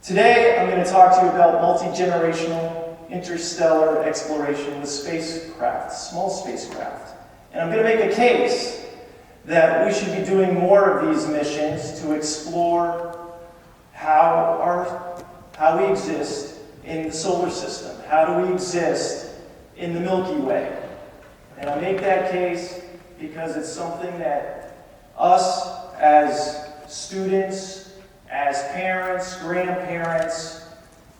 Today, I'm going to talk to you about multi-generational interstellar exploration with spacecraft, small spacecraft. And I'm going to make a case that we should be doing more of these missions to explore how we exist in the solar system. How do we exist in the Milky Way? And I make that case because it's something that us as students, as parents, grandparents,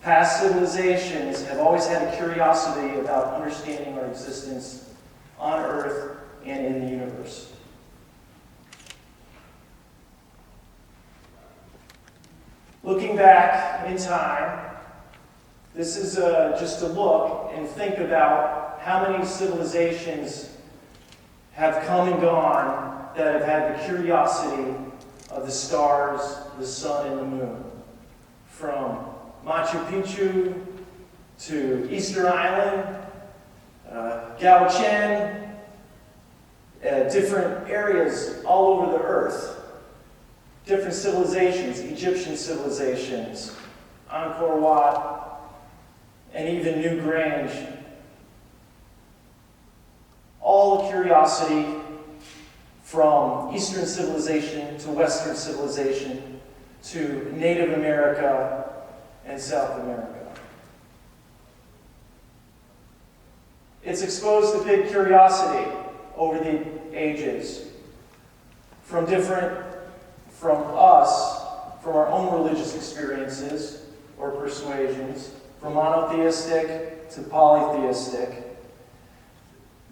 past civilizations have always had a curiosity about understanding our existence on Earth and in the universe. Looking back in time, this is just a look and think about how many civilizations have come and gone that have had the curiosity of the stars, the sun, and the moon. From Machu Picchu to Easter Island, Ejections, different areas all over the earth. Different civilizations, Egyptian civilizations, Angkor Wat, and even New Grange. All curiosity from Eastern civilization to Western civilization to Native America and South America. It's exposed to big curiosity over the ages from us, from our own religious experiences or persuasions, from monotheistic to polytheistic.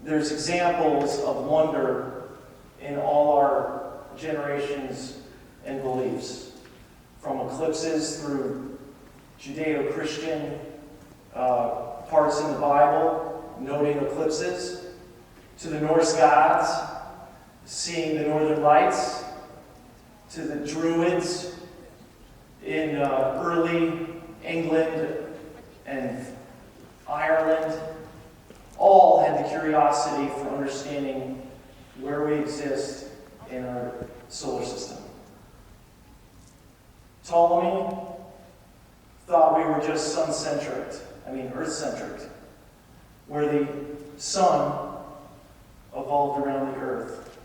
There's examples of wonder in all our generations and beliefs, from eclipses through Judeo-Christian parts in the Bible, noting eclipses, to the Norse gods, seeing the northern lights, to the Druids in early England and Ireland, all had the curiosity for understanding where we exist in our solar system. Ptolemy thought we were just Earth-centric, where the sun evolved around the Earth.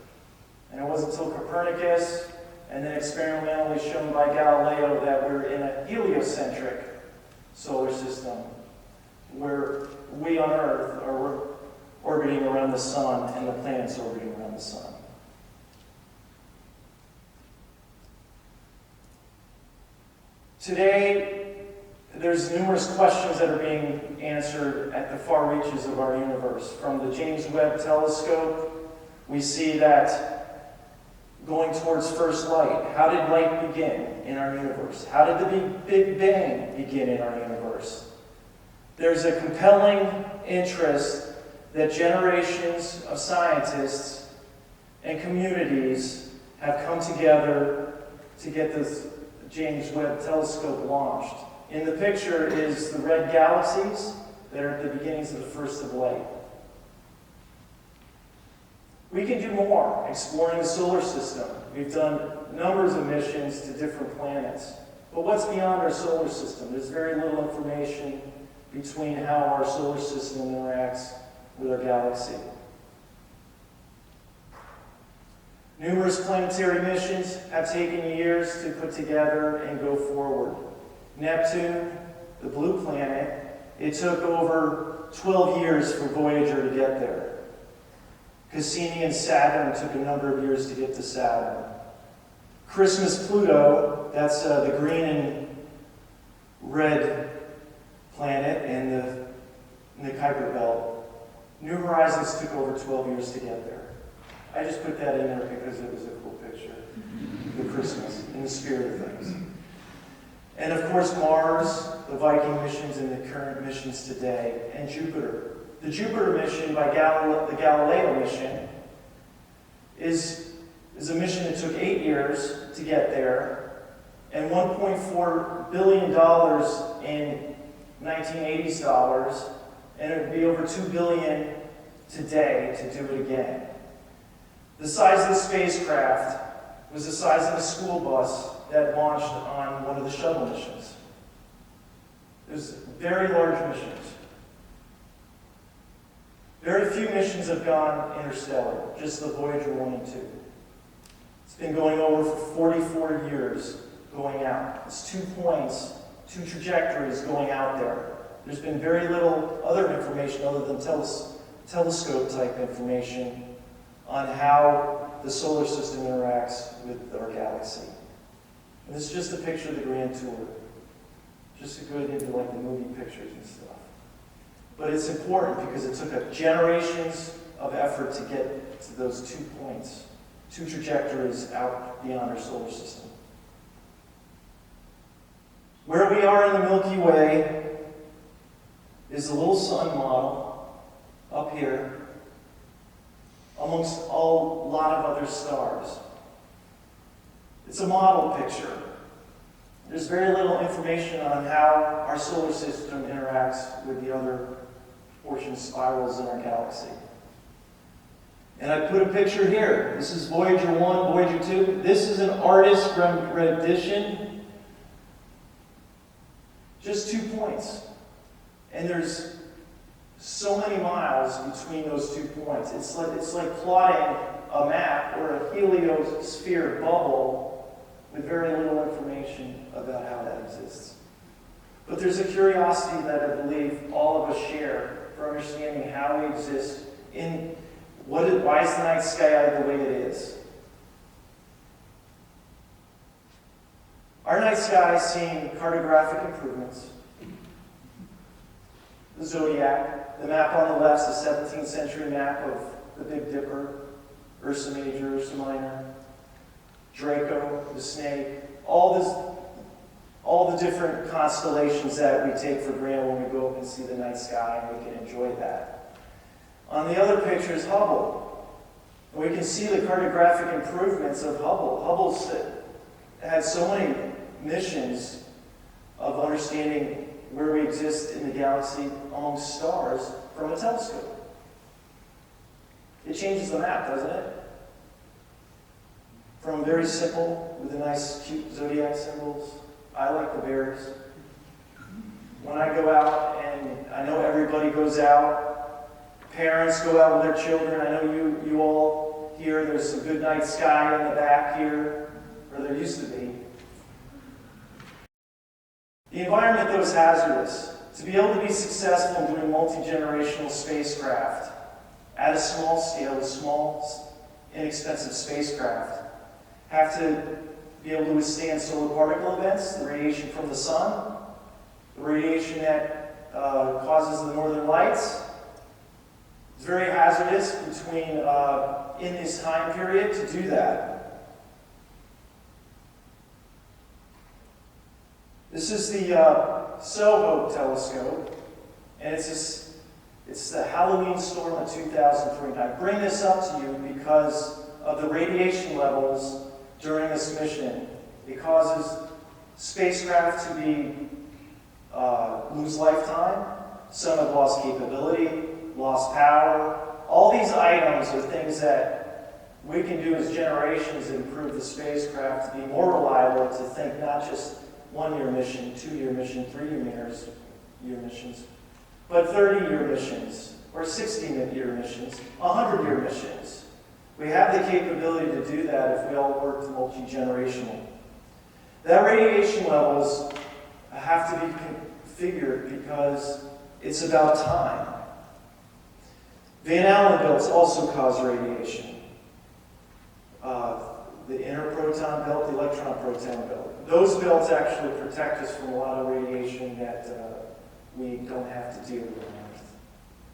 And it wasn't until Copernicus, and then experimentally shown by Galileo, that we're in a heliocentric solar system, where we on Earth are orbiting around the sun and the planets orbiting around the sun. Today, there's numerous questions that are being answered at the far reaches of our universe. From the James Webb telescope, we see that going towards first light. How did light begin in our universe? How did the Big Bang begin in our universe? There's a compelling interest that generations of scientists and communities have come together to get this James Webb telescope launched. In the picture is the red galaxies that are at the beginnings of the first of light. We can do more exploring the solar system. We've done numbers of missions to different planets. But what's beyond our solar system? There's very little information between how our solar system interacts with our galaxy. Numerous planetary missions have taken years to put together and go forward. Neptune, the blue planet, it took over 12 years for Voyager to get there. Cassini and Saturn took a number of years to get to Saturn. Christmas Pluto, that's the green and red planet in the Kuiper Belt. New Horizons took over 12 years to get there. I just put that in there because it was a cool picture. The Christmas, in the spirit of things. And of course Mars, the Viking missions and the current missions today, and Jupiter. The Jupiter mission by the Galileo mission is a mission that took 8 years to get there, and $1.4 billion in 1980s dollars, and it would be over $2 billion today to do it again. The size of the spacecraft was the size of a school bus that launched on one of the shuttle missions. There's very large missions. Very few missions have gone interstellar, just the Voyager 1 and 2. It's been going over for 44 years, going out. It's 2 points, 2 trajectories going out there. There's been very little other information other than telescope-type information on how the solar system interacts with our galaxy. And this is just a picture of the Grand Tour. Just to go into like the movie pictures and stuff. But it's important because it took generations of effort to get to those 2 points, 2 trajectories out beyond our solar system. Where we are in the Milky Way is a little sun model up here amongst a lot of other stars. It's a model picture. There's very little information on how our solar system interacts with the other portions, spirals in our galaxy. And I put a picture here. This is Voyager 1, Voyager 2. This is an artist rendition. Just 2 points. And there's so many miles between those 2 points. It's like plotting a map or a heliosphere bubble with very little information about how that exists. But there's a curiosity that I believe all of us share for understanding how we exist in why is the night sky the way it is. Our night sky is seeing cartographic improvements. The zodiac, the map on the left is the 17th century map of the Big Dipper, Ursa Major, Ursa Minor, Draco, the snake, all the different constellations that we take for granted when we go up and see the night sky, and we can enjoy that. On the other picture is Hubble. And we can see the cartographic improvements of Hubble. Hubble's had so many missions of understanding where we exist in the galaxy amongst stars from a telescope. It changes the map, doesn't it? From very simple, with the nice, cute zodiac symbols. I like the bears. When I go out, and I know everybody goes out, parents go out with their children. I know you all here, there's some good night sky in the back here, or there used to be. The environment, though, is hazardous. To be able to be successful in doing multi-generational spacecraft at a small scale, with small, inexpensive spacecraft, have to be able to withstand solar particle events, the radiation from the sun, the radiation that causes the northern lights. It's very hazardous in this time period to do that. This is the SOHO telescope, and it's the Halloween storm of 2003. I bring this up to you because of the radiation levels during this mission. It causes spacecraft to lose lifetime. Some have lost capability, lost power. All these items are things that we can do as generations to improve the spacecraft to be more reliable, to think not just 1-year mission, 2-year mission, 3-year missions, but 30-year missions, or 60-year missions, 100-year missions. We have the capability to do that if we all work multi-generational. That radiation levels have to be configured because it's about time. Van Allen belts also cause radiation. The inner proton belt, the electron proton belt. Those belts actually protect us from a lot of radiation that we don't have to deal with on Earth.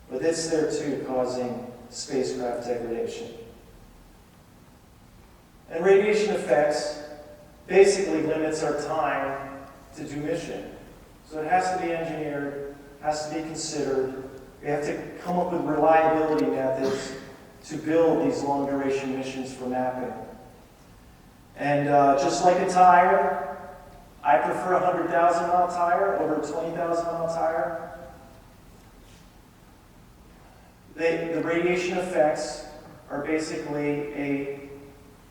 But it's there too, causing spacecraft degradation. And radiation effects basically limits our time to do mission. So it has to be engineered, has to be considered. We have to come up with reliability methods to build these long-duration missions for mapping. And just like a tire, I prefer a 100,000-mile tire over a 20,000-mile tire. The radiation effects are basically an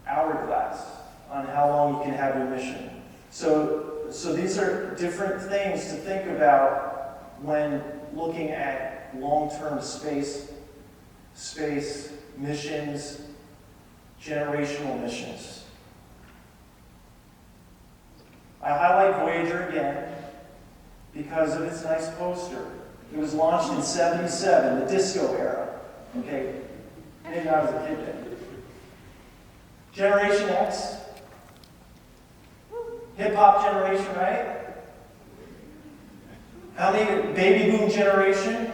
hourglass on how long you can have your mission. So these these are different things to think about when looking at long-term space missions, generational missions. I highlight Voyager again because of its nice poster. It was launched in '77, the disco era. Okay, maybe I was a kid then. Generation X, hip-hop generation, right? How many? Baby boom generation.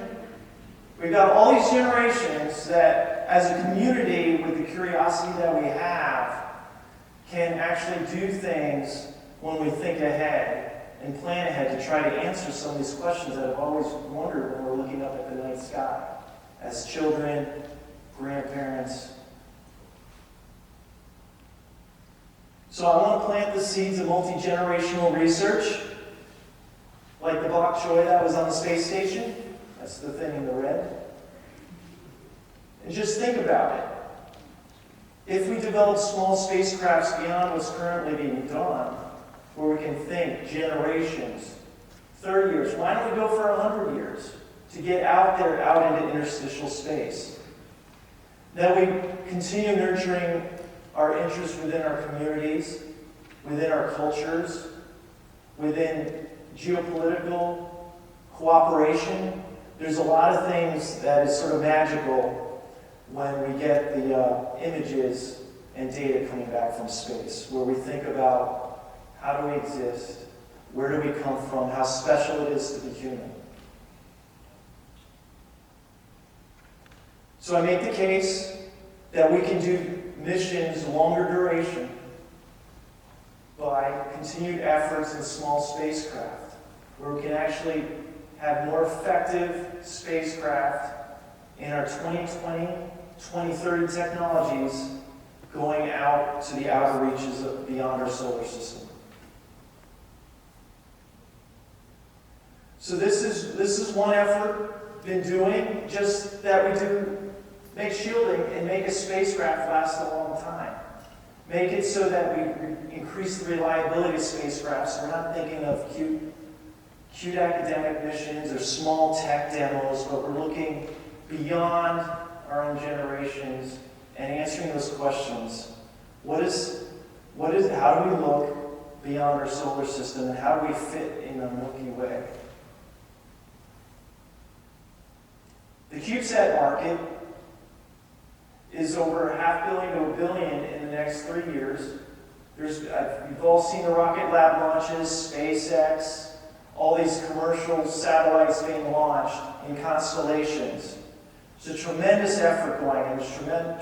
We've got all these generations that, as a community, with the curiosity that we have, can actually do things when we think ahead and plan ahead to try to answer some of these questions that I've always wondered when we're looking up at the night sky, as children, grandparents. So I want to plant the seeds of multi-generational research, like the bok choy that was on the space station. That's the thing in the red. And just think about it. If we develop small spacecrafts beyond what's currently being done, where we can think generations, 30 years, why don't we go for 100 years to get out there, out into interstitial space? That we continue nurturing our interests within our communities, within our cultures, within geopolitical cooperation. There's a lot of things that is sort of magical when we get the images and data coming back from space, where we think about how do we exist, where do we come from, how special it is to be human. So I make the case that we can do missions longer duration by continued efforts in small spacecraft, where we can actually have more effective spacecraft in our 2020, 2030 technologies going out to the outer reaches of beyond our solar system. So this is one effort been doing, just that we do make shielding and make a spacecraft last a long time. Make it so that we increase the reliability of spacecraft, so we're not thinking of cute academic missions or small tech demos, but we're looking beyond our own generations and answering those questions. How do we look beyond our solar system, and how do we fit in the Milky Way? The CubeSat market is over $500 million to $1 billion in the next 3 years. You've all seen the Rocket Lab launches, SpaceX, all these commercial satellites being launched in constellations. There's a tremendous effort going on. There's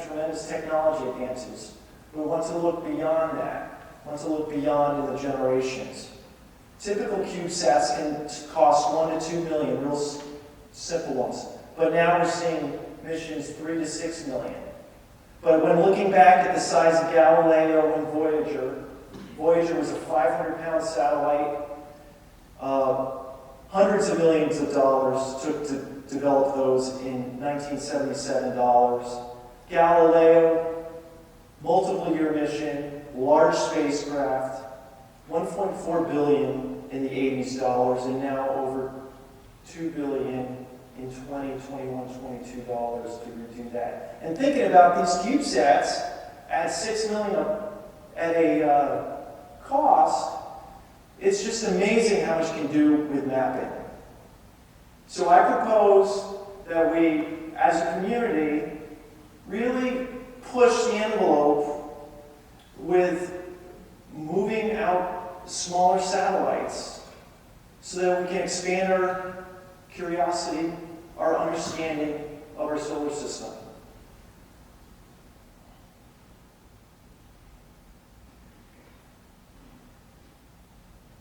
tremendous technology advances. We want to look beyond that. We want to look beyond in the generations. Typical CubeSats can cost $1 to $2 million, real simple ones. But now we're seeing missions $3 to $6 million. But when looking back at the size of Galileo and Voyager was a 500-pound satellite. Hundreds of millions of dollars took to develop those in 1977 dollars. Galileo, multiple-year mission, large spacecraft, $1.4 billion in the 80s dollars, and now over $2 billion in 2021, 22 dollars to do that. And thinking about these CubeSats at $6 million at a cost, it's just amazing how much you can do with mapping. So I propose that we, as a community, really push the envelope with moving out smaller satellites so that we can expand our curiosity, our understanding of our solar system.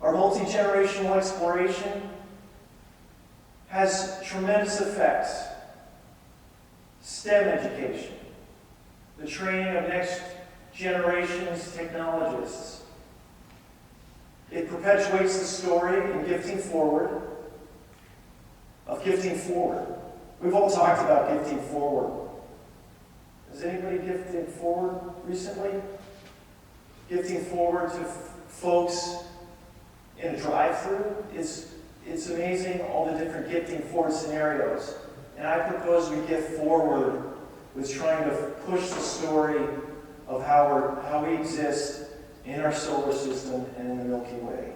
Our multi-generational exploration has tremendous effects. STEM education, the training of next generation's technologists. It perpetuates the story in gifting forward, of gifting forward. We've all talked about gifting forward. Has anybody gifted forward recently? Gifting forward to folks in a drive-through. It's amazing all the different gifting forward scenarios. And I propose we gift forward with trying to push the story of how we exist in our solar system and in the Milky Way.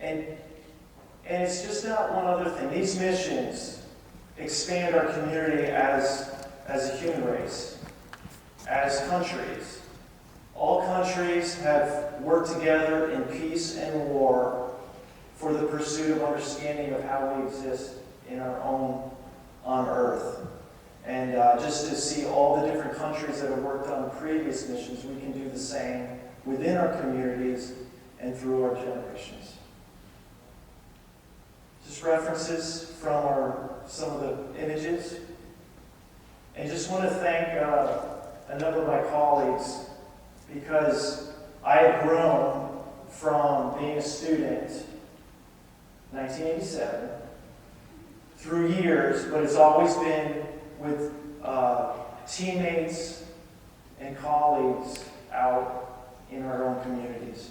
And it's just not one other thing. These missions expand our community as a human race, as countries. All countries have worked together in peace and war for the pursuit of understanding of how we exist in our own on Earth. And just to see all the different countries that have worked on previous missions, we can do the same within our communities and through our generations. Just references from some of the images. And just want to thank a number of my colleagues, because I have grown from being a student, 1987, through years, but it's always been with teammates and colleagues out in our own communities.